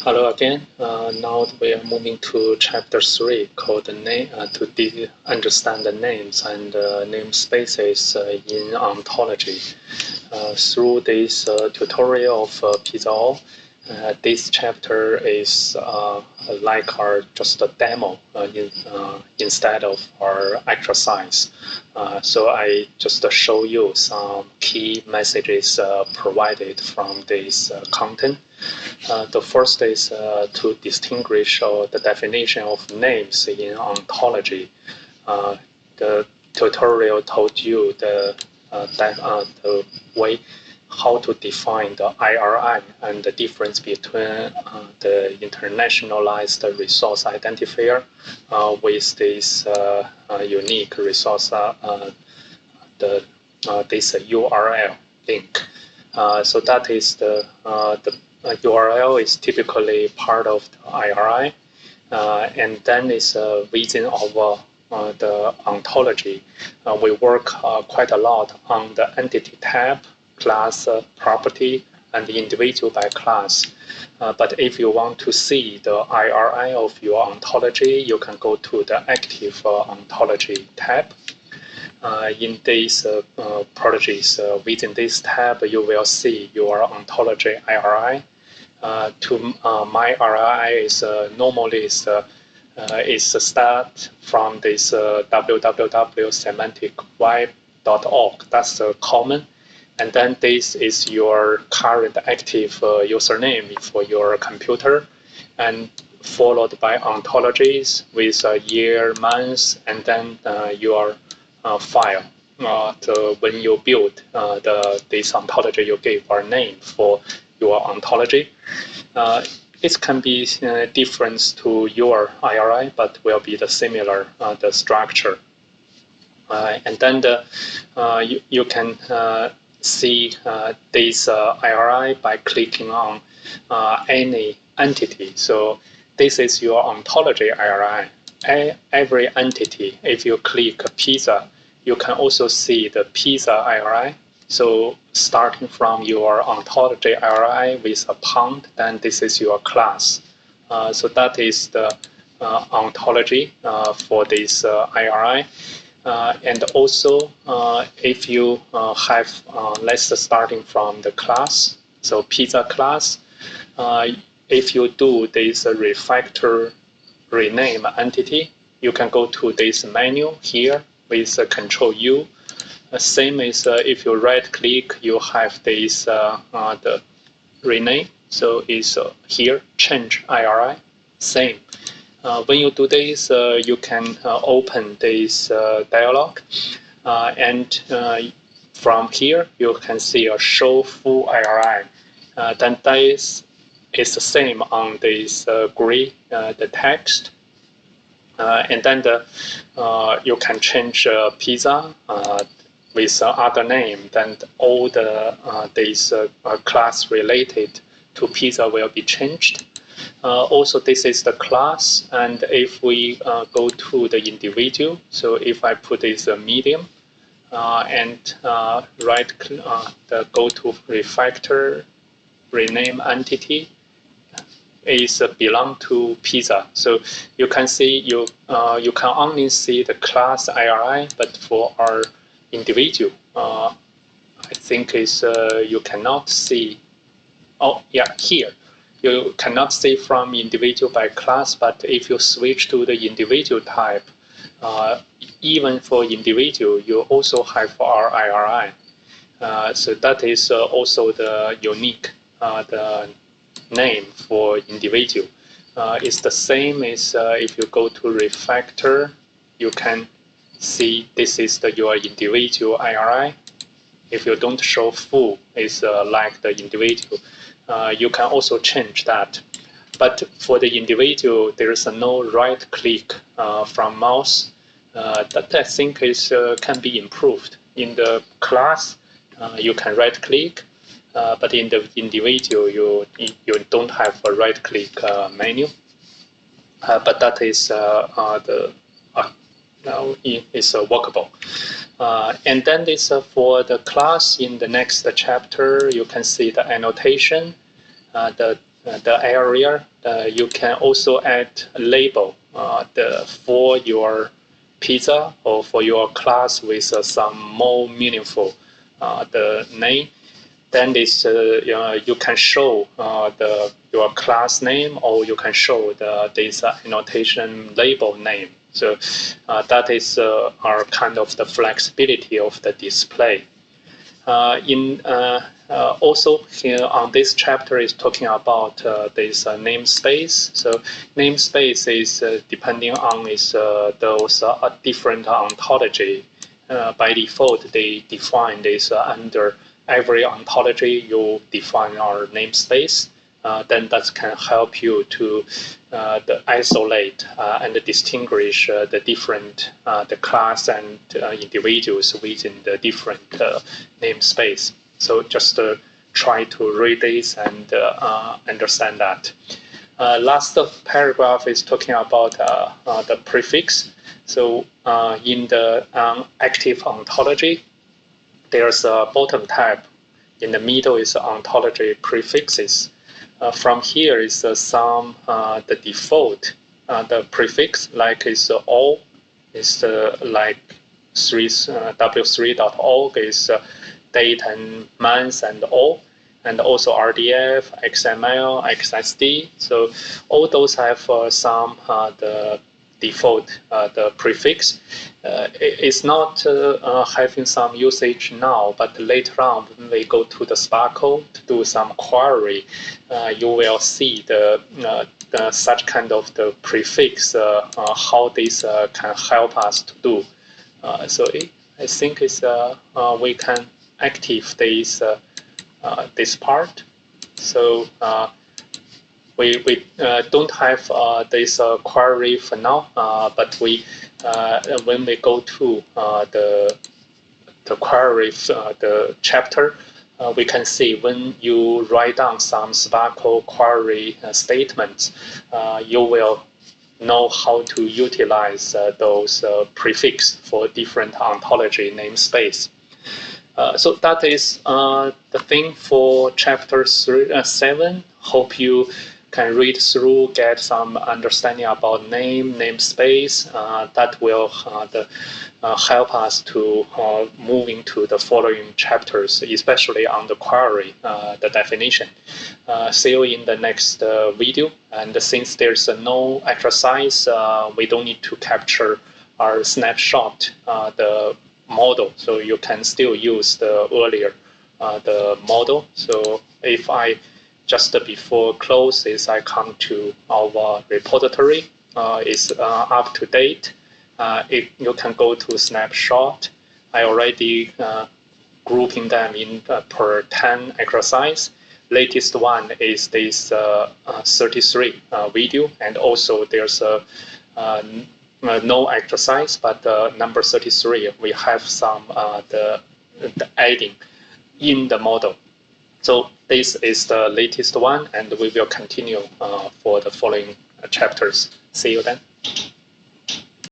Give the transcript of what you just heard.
Hello again. Now we are moving to chapter 3 called the name to understand the names and namespaces in ontology. Through this tutorial of pizza.owl, this chapter is like our just a demo instead of our exercise. So I just show you some key messages provided from this content. The first is to distinguish the definition of names in ontology. The tutorial told you the way how to define the IRI and the difference between the internationalized resource identifier with this unique resource, this URL link. So that is the URL is typically part of the IRI, and then it's within our the ontology. We work quite a lot on the entity tab, class, property, and the individual by class. But if you want to see the IRI of your ontology, you can go to the active ontology tab. In these properties, within this tab, you will see your ontology IRI. My RI is normally is start from this www.semanticweb.org. That's the common, and then this is your current active username for your computer, and followed by ontologies with year, month, and then your file. When you build this ontology, you give a name for your ontology. It can be different to your IRI, but will be the similar the structure. And then you can see this IRI by clicking on any entity. So this is your ontology IRI. Every entity, if you click pizza, you can also see the pizza IRI. So starting from your ontology IRI with a pound, then this is your class. So that is the ontology for this IRI. And also, if you have, let's starting from the class, so pizza class, if you do this refactor rename entity, you can go to this menu here with Control U. Same as if you right click, you have this the rename. So it's here change IRI. Same. When you do this, you can open this dialog, and from here you can see a show full IRI. Then that is the same on this gray the text. And then you can change pizza with other name. Then all the this class related to pizza will be changed. Also, this is the class, and if we go to the individual, so if I put this medium and right go to refactor rename entity, is belong to pizza. So you can see you can only see the class IRI, but for our individual, I think is you cannot see. Oh yeah, here you cannot see from individual by class, but if you switch to the individual type, even for individual, you also have our IRI. So that is also the unique the name for individual. It's the same as if you go to refactor, you can see this is your individual IRI. If you don't show full, it's like the individual. You can also change that. But for the individual, there is no right click from mouse. That I think is can be improved. In the class, you can right click. But in the individual, you don't have a right click menu. But that is now is workable. And then this for the class in the next chapter, you can see the annotation. The the area, you can also add a label for your pizza or for your class with some more meaningful the name. Then this you can show your class name, or you can show this annotation label name. So that is our kind of the flexibility of the display. Also here on this chapter is talking about this namespace. So namespace is depending on those different ontology. By default, they define this under every ontology. You define our namespace. Then that can help you to isolate and distinguish the different the class and individuals within the different namespace. So just try to read this and understand that. Last paragraph is talking about the prefix. So in the active ontology, there's a bottom tab. In the middle is ontology prefixes. From here is some the default the prefix, like is all is like w3.org is date and month and all, and also RDF, XML, XSD. So all those have some the default the prefix. It's not having some usage now, but later on when we go to the Sparkle to do some query, you will see the such kind of the prefix, how this can help us to do. So I think it's we can active this this part. So we don't have this query for now, but we when we go to the query the chapter, we can see when you write down some Sparkle query statements, you will know how to utilize those prefix for different ontology namespace. So that is the thing for chapter 7. Hope you can read through, get some understanding about namespace. That will help us to move into the following chapters, especially on the query, the definition. See you in the next video. And since there's no exercise, we don't need to capture our snapshot, the model, so you can still use the earlier the model. So if I just before close is I come to our repository, is up to date. If you can go to snapshot, I already grouping them in per 10 exercise. Latest one is this 33 video, and also there's a no exercise, but number 33 we have some the adding in the model. So this is the latest one, and we will continue for the following chapters. See you then.